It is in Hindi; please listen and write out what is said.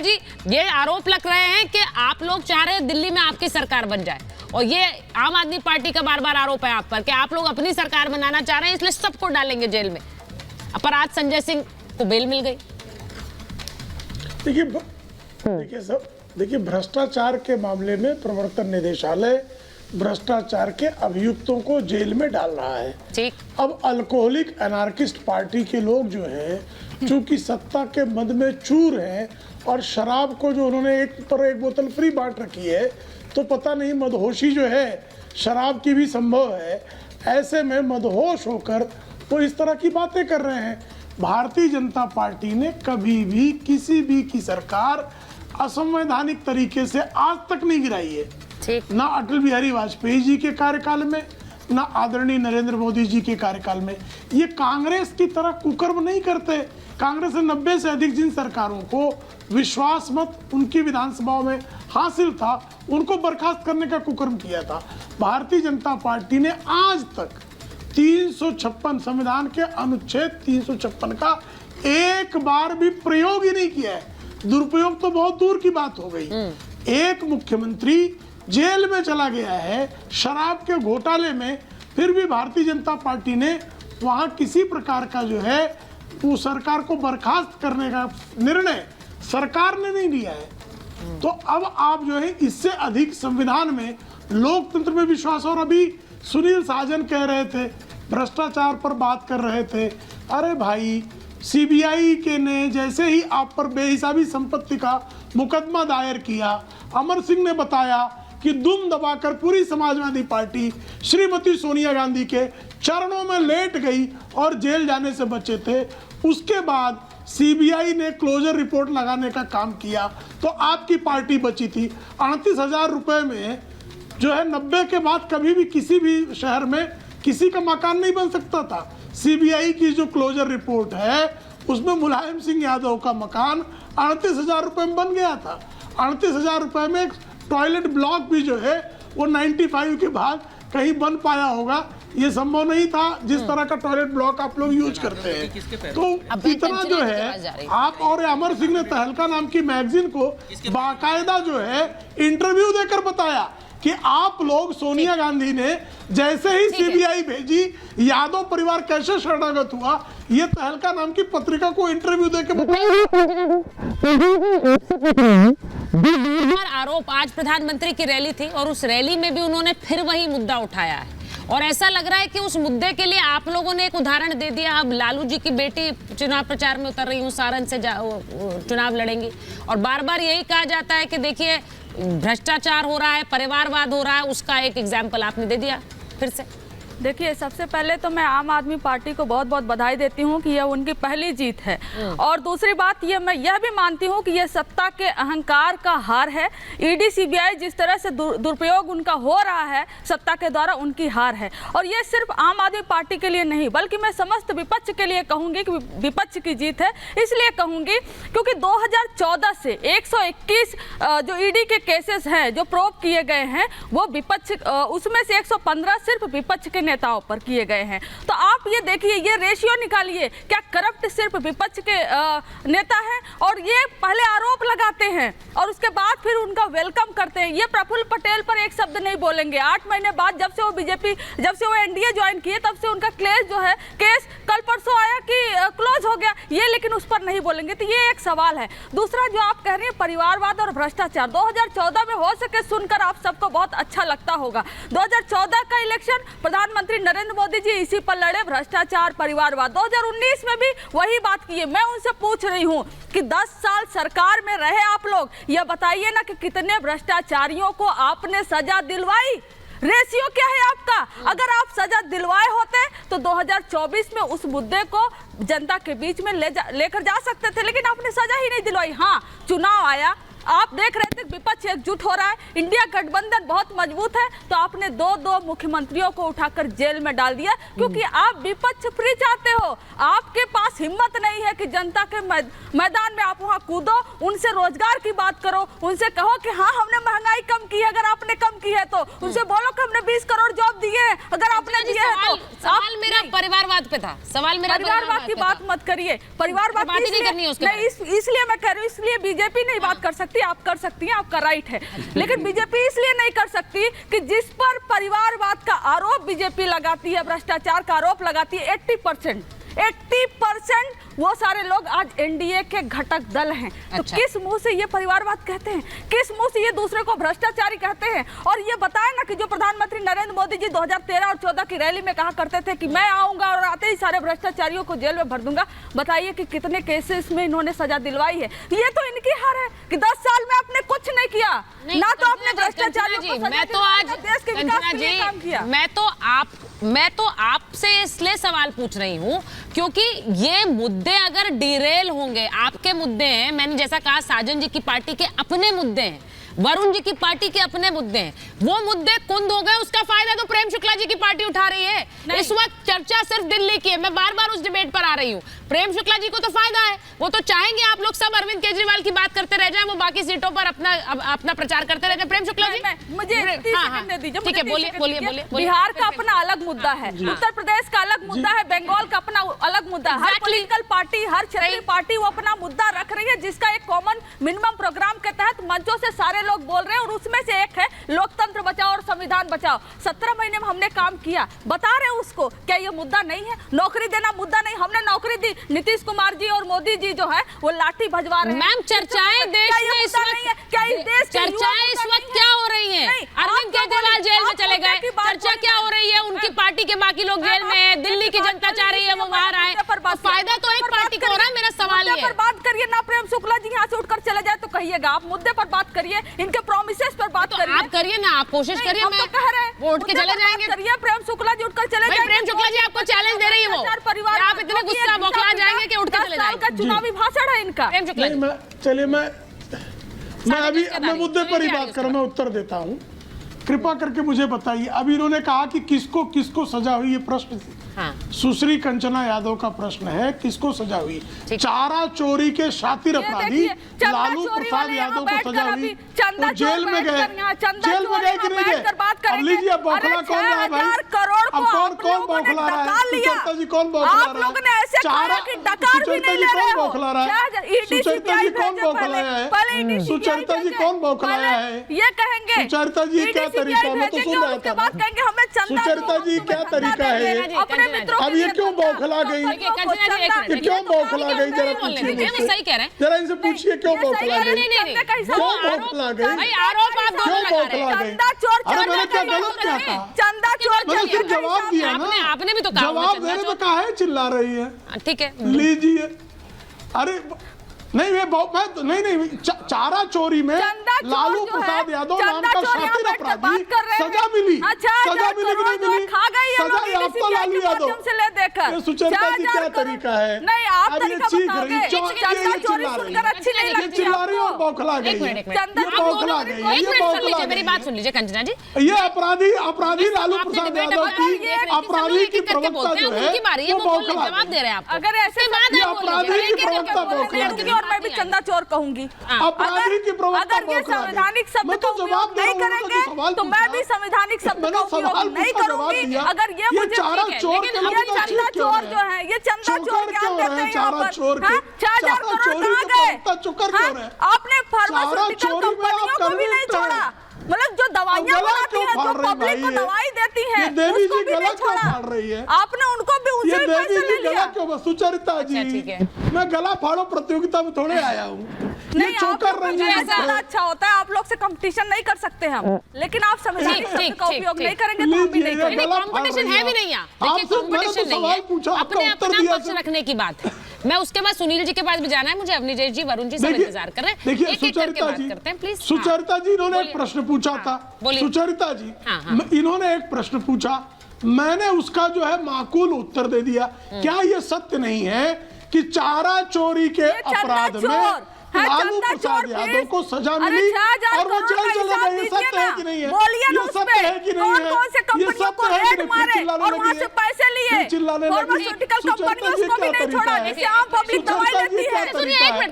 जी, ये आरोप लग रहे हैं कि आप लोग चाह रहे हैं दिल्ली में आपकी सरकार बन जाए, और ये आम आदमी पार्टी का बार बार आरोप है आप पर कि आप लोग अपनी सरकार बनाना चाह रहे हैं, इसलिए सबको डालेंगे जेल में। पर आज संजय सिंह को बेल मिल गई। देखिए भ्रष्टाचार के मामले में प्रवर्तन निदेशालय भ्रष्टाचार के अभियुक्तों को जेल में डाल रहा है। ठीक। अब अल्कोहलिक एनार्किस्ट पार्टी के लोग जो हैं, चूंकि सत्ता के मद में चूर हैं और शराब को जो उन्होंने एक पर एक बोतल फ्री बांट रखी है, तो पता नहीं मदहोशी जो है शराब की भी संभव है। ऐसे में मदहोश होकर वो इस तरह की बातें कर रहे हैं। भारतीय जनता पार्टी ने कभी भी किसी भी की सरकार असंवैधानिक तरीके से आज तक नहीं गिराई है। ठीक। ना अटल बिहारी वाजपेयी जी के कार्यकाल में, ना आदरणीय नरेंद्र मोदी जी के कार्यकाल में। ये कांग्रेस की तरह कुकर्म नहीं करते। कांग्रेस ने 90 से अधिक जिन सरकारों को विश्वास मत उनकी विधानसभाओं में हासिल था, उनको बर्खास्त करने का कुकर्म किया था। भारतीय जनता पार्टी ने आज तक 356 संविधान के अनुच्छेद 356 का एक बार भी प्रयोग ही नहीं किया है। दुरुपयोग तो बहुत दूर की बात हो गई। एक मुख्यमंत्री जेल में चला गया है शराब के घोटाले में, फिर भी भारतीय जनता पार्टी ने वहां किसी प्रकार का जो है वो सरकार को बर्खास्त करने का निर्णय सरकार ने नहीं लिया है। तो अब आप जो है इससे अधिक संविधान में लोकतंत्र में विश्वास। और अभी सुनील साजन कह रहे थे, भ्रष्टाचार पर बात कर रहे थे। अरे भाई, सीबीआई के ने जैसे ही आप पर बेहिसाबी संपत्ति का मुकदमा दायर किया, अमर सिंह ने बताया कि दुम दबाकर पूरी समाजवादी पार्टी श्रीमती सोनिया गांधी के चरणों में लेट गई और जेल जाने से बचे थे। उसके बाद सीबीआई ने क्लोजर रिपोर्ट लगाने का काम किया तो आपकी पार्टी बची थी। 38,000 रुपए में जो है 90 के बाद कभी भी किसी भी शहर में किसी का मकान नहीं बन सकता था। सीबीआई की जो क्लोजर रिपोर्ट है उसमें मुलायम सिंह यादव का मकान 38,000 रुपए में बन गया था। 38,000 रुपए में एक टॉयलेट ब्लॉक भी जो है वो 95 के बाद कहीं बन पाया होगा। ये संभव नहीं था जिस तरह का टॉयलेट ब्लॉक आप लोग यूज करते हैं। तो इतना जो है आप और अमर सिंह ने तहलका नाम की मैगजीन को बाकायदा जो है इंटरव्यू देकर बताया कि आप लोग सोनिया गांधी ने जैसे ही सीबीआई भेजी, यादव परिवार कैसे शरणागत हुआ, ये तहलका नाम की पत्रिका को इंटरव्यू देकर आरोप। आज प्रधानमंत्री की रैली थी और उस रैली में भी उन्होंने फिर वही मुद्दा उठाया है, और ऐसा लग रहा है कि उस मुद्दे के लिए आप लोगों ने एक उदाहरण दे दिया। अब लालू जी की बेटी चुनाव प्रचार में उतर रही हूँ, सारण से चुनाव लड़ेंगी, और बार बार यही कहा जाता है कि देखिए भ्रष्टाचार हो रहा है, परिवारवाद हो रहा है। उसका एक एग्जाम्पल आपने दे दिया फिर से। देखिए, सबसे पहले तो मैं आम आदमी पार्टी को बहुत बहुत बधाई देती हूं कि यह उनकी पहली जीत है, और दूसरी बात मैं यह भी मानती हूं कि यह सत्ता के अहंकार का हार है। ईडी सीबीआई जिस तरह से दुरुपयोग उनका हो रहा है सत्ता के द्वारा, उनकी हार है। और ये सिर्फ आम आदमी पार्टी के लिए नहीं बल्कि मैं समस्त विपक्ष के लिए कहूंगी कि विपक्ष की जीत है। इसलिए कहूंगी क्योंकि 2014 से 121 जो ईडी के केसेस हैं जो प्रोब किए गए हैं, वो विपक्ष, उसमें से 115 सिर्फ विपक्ष के नेताओं पर किए गए हैं। तो आप ये देखिए, ये रेशियो निकालिए, क्या करप्ट सिर्फ विपक्ष के नेता हैं? और ये पहले आरोप लगाते हैं और उसके बाद फिर उनका वेलकम करते हैं। ये प्रफुल्ल पटेल पर एक शब्द नहीं बोलेंगे। 8 महीने बाद जब से वो बीजेपी, जब से वो एनडीए ज्वाइन किए, तब से उनका केस कल परसों आया कि क्लोज हो गया, ये लेकिन उस पर नहीं बोलेंगे। तो ये एक सवाल है। दूसरा जो आप कह रही हैं परिवारवाद और भ्रष्टाचार, 2014 में हो सके सुनकर आप सबको बहुत अच्छा लगता होगा। 2014 का इलेक्शन प्रधानमंत्री नरेंद्र मोदी जी इसी पर लड़े, भ्रष्टाचार परिवारवाद। 2019 में भी वही बात की है। मैं उनसे पूछ रही हूं कि 10 साल सरकार में रहे आप लोग, यह बताइए ना कि कितने भ्रष्टाचारियों को आपने सजा दिलवाई? रेशियो क्या है आपका? अगर आप सजा दिलवाए होते तो 2024 में उस मुद्दे को जनता के बीच में लेकर जा सकते थे, लेकिन आपने सजा ही नहीं दिलवाई। हाँ, चुनाव आया, आप देख रहे थे विपक्ष एकजुट हो रहा है, इंडिया गठबंधन बहुत मजबूत है, तो आपने दो मुख्यमंत्रियों को उठाकर जेल में डाल दिया क्योंकि आप विपक्ष फ्री चाहते हो। आपके पास हिम्मत नहीं है कि जनता के मैदान में आप वहां कूदो, उनसे रोजगार की बात करो, उनसे कहो कि हाँ हमने महंगाई कम की है, अगर आपने कम की है तो उनसे बोलो कि हमने 20 करोड़ जॉब दिए हैं, अगर आपने दिए हैं तो। सवाल मेरा परिवारवाद पे था, सवाल मेरा परिवारवाद की बात मत करिए, परिवारवाद बात ही नहीं करनी है उसके नहीं, इसलिए मैं कह रही हूँ, इसलिए बीजेपी नहीं बात कर सकती, आप कर सकती हैं, आपका राइट है, लेकिन बीजेपी इसलिए नहीं कर सकती कि जिस पर परिवारवाद का आरोप बीजेपी लगाती है, भ्रष्टाचार का आरोप लगाती है, 80% वो सारे लोग आज एनडीए के घटक दल हैं। तो किस मुंह से ये परिवारवाद कहते हैं, किस मुंह से ये दूसरे को भ्रष्टाचारी कहते हैं? और ये बताएं ना कि जो प्रधानमंत्री नरेंद्र मोदी जी 2013 और 14 की रैली में कहा करते थे कि मैं आऊंगा और आते ही सारे भ्रष्टाचारियों को जेल में भर दूंगा, बताइए कि कितने केसेस में इन्होंने सजा दिलवाई है? ये तो इनकी हार है कि 10 साल में आपने कुछ नहीं किया, ना तो आपने भ्रष्टाचारियों को सजा दिलवाई, ना देश के विकास के लिए काम किया। मैं तो आपसे इसलिए सवाल पूछ रही हूँ क्योंकि ये मुद्दे अगर डिरेल होंगे, आपके मुद्दे हैं, मैंने जैसा कहा साजन जी की पार्टी के अपने मुद्दे हैं, वरुण जी की पार्टी के अपने मुद्दे हैं, वो मुद्दे कुंद हो गए, उसका फायदा तो प्रेम शुक्ला जी की पार्टी उठा रही है। इस वक्त चर्चा सिर्फ दिल्ली की है, मैं बार बार उस डिबेट पर आ रही हूँ। प्रेम शुक्ला जी को तो फायदा है, वो तो चाहेंगे आप लोग सब अरविंद केजरीवाल की बात करते रह जाएं, वो बाकी सीटों पर अपना प्रचार करते रह जाएं। प्रेम शुक्ला जी मुझे 30 सेकंड दे दीजिए, ठीक है, बोलिए। बिहार का अपना अलग मुद्दा है, उत्तर प्रदेश का अलग मुद्दा है, बंगाल का अपना अलग मुद्दा है। हर पॉलिटिकल पार्टी, हर क्षेत्रीय पार्टी वो अपना मुद्दा रख रही है, जिसका एक कॉमन मिनिमम प्रोग्राम के तहत मंचों से सारे लोग बोल रहे हैं, और उसमें से एक है लोकतंत्र बचाओ और संविधान बचाओ। 17 महीने में हमने काम किया, बता रहे उसको, क्या ये मुद्दा नहीं है? नौकरी देना मुद्दा नहीं, हमने नौकरी दी। नीतीश कुमार जी और मोदी जी जो है वो लाठी भजवा रहे हैं। मैम चर्चाएं देश में इस वक्त, क्या इस देश चर्चाएं इस वक्त क्या हो रही हैं? अरविंद केजरीवाल जेल में चले गए, चर्चा क्या हो रही है? उनकी पार्टी के बाकी लोग जेल में हैं, दिल्ली की जनता चाह रही है वो बाहर आए, फायदा तो एक पार्टी को हो रहा है। मेरा सवाल ये है, बात करिए ना, प्रेम शुक्ला जी यहाँ से उठकर चले जाए तो कहिएगा, आप मुद्दे पर बात करिए, इनके प्रॉमिसेस पर बात करिए। आप करिए ना, आप कोशिश करिए, हम तो कह रहे हैं वो उठ के चले जाएंगे। करिए, प्रेम शुक्ला जी उठकर चले जाएंगे। प्रेम शुक्ला जी आपको चैलेंज दे रही है, वो आप इतने गुस्सा बौखला जाएंगे कि उठ के चले जाएंगे। का चुनावी भाषण है इनका। प्रेम शुक्ला जी चलिए मैं अभी अपने मुद्दे पर ही बात करूं, मैं उत्तर देता हूं। कृपा करके मुझे बताइए, अभी इन्होंने कहा कि किसको सजा हुई, ये प्रश्न सुश्री कंचना यादव का प्रश्न है, किसको सजा हुई? चारा चोरी के शातिर अपराधी लालू प्रसाद यादव को सजा हुई, वो जेल में गए कि नहीं गए? अब लीजिए, बौखला कौन रहा है भाई? अब कौन बौखला रहा है? सुचरिता जी कौन बौखला रहा है? सुचरिता जी कौन बौखला रहा है? सुचरिता जी कौन बौखलाया है? सुचरिता जी कौन बौखलाया है? ये कहेंगे सुचरिता जी क्या तरीका, मैं तो सुन रहा था। सुचरिता जी क्या तरीका है? अब ये क्यों बौखला गई? ये क्यों बौखला गई? जरा पूछिए, सही कह रहे हैं, जरा इनसे पूछिए क्यों बौखला गई? क्यों बौखला गई? आरोप आप दोनों क्यों लगा रहे बौखला हैं। गई? अरे मैंने क्या गलत क्या कहा? चंदा चोर, मैंने सिर्फ जवाब दिया ना, आपने भी तो कहा, जवाब देने तो कहा है, चिल्ला रही है। ठीक है, लीजिए। अरे नहीं, नहीं, चारा चोरी में लालू प्रसाद यादव नाम का शातिर अपराधी सजा मिली, सजा मिली कि नहीं मिली? सजा याफ्ता लालू यादव। ये सुचरिता जी क्या तरीका है? अब ये चीख रही, चिल्ला रही और बौखला गई, ये बौखला गई, ये बौखला गई। मेरी बात सुन लीजिए कंचना जी, ये अपराधी लालू प्रसाद यादव की अपराधी की प्रवक्ता जो है वो बौखला जवाब दे रहे हैं आप। अगर ऐसे अपराधी की प्रवक्ता बौखला गई, और मैं भी चंदा चोर कहूंगी। अपराधी की प्रवक्ता अगर ये संवैधानिक शब्द का उपयोग नहीं करेंगे तो मैं भी संवैधानिक शब्द का उपयोग नहीं करूंगी। अगर ये मुझे चारा चोर, ये चंदा चोर जो है, ये चंदा चोर क्या कहते हैं यहाँ पर? 6000 करोड़ कहाँ गए? आपने फार्मास्यूटिकल कंपनियों को भी नहीं छोड़ा, मतलब जो दवाइयां बनाती है, जो पब्लिक को दवाई देती है, उसको भी नहीं छोड़ा। आपने उनको भी उनसे भी पैसे ले लिया। सुचरिता जी, मैं गला फाड़ो प्रतियोगिता में थोड़े आया हूँ। नहीं, आप लोग अच्छा होता है, आप लोग से कंपटीशन नहीं कर सकते हम, लेकिन आप संवैधानिक शब्द का उपयोग नहीं करेंगे तो हम भी नहीं करेंगे। कंपटीशन है भी नहीं, कंपटीशन नहीं है, अपने अपना पक्ष रखने की बात है। मैं उसके बाद सुनील जी के पास भी जाना है मुझे, अवनीश जी, वरुण जी सब इंतजार कर रहे हैं। देखिए सुचरिता जी, प्लीज। सुचरिता जी इन्होंने एक प्रश्न पूछा था, सुचरिता जी इन्होंने एक प्रश्न पूछा, मैंने उसका जो है माकूल उत्तर दे दिया। क्या ये सत्य नहीं है कि चारा चोरी के अपराध में है लालू चंदा प्रसाद चोर यादव प्लीज। को सजा अरे मिली 6000 और वो करोड़ जेल का चले हिसाब गए। ये दीजिए सत्य है ना। कि नहीं है? बोलिए ना ये उस सत्य पे है कि नहीं कौन है? कौन से ये कंपनियों को सत्य है कि रेड नहीं? मारे फिर चिल्लाने और वहां लगी से है। पैसे लिए। फिर चिल्लाने लगी है। फार्मास्यूटिकल सुचेता कंपनियों जी को भी क्या नहीं छोड़ा तरीका है? जिससे आम पब्लिक दवाई सुचेता जी लेती क्या है। सुनिए तरीका एक है? मिनट,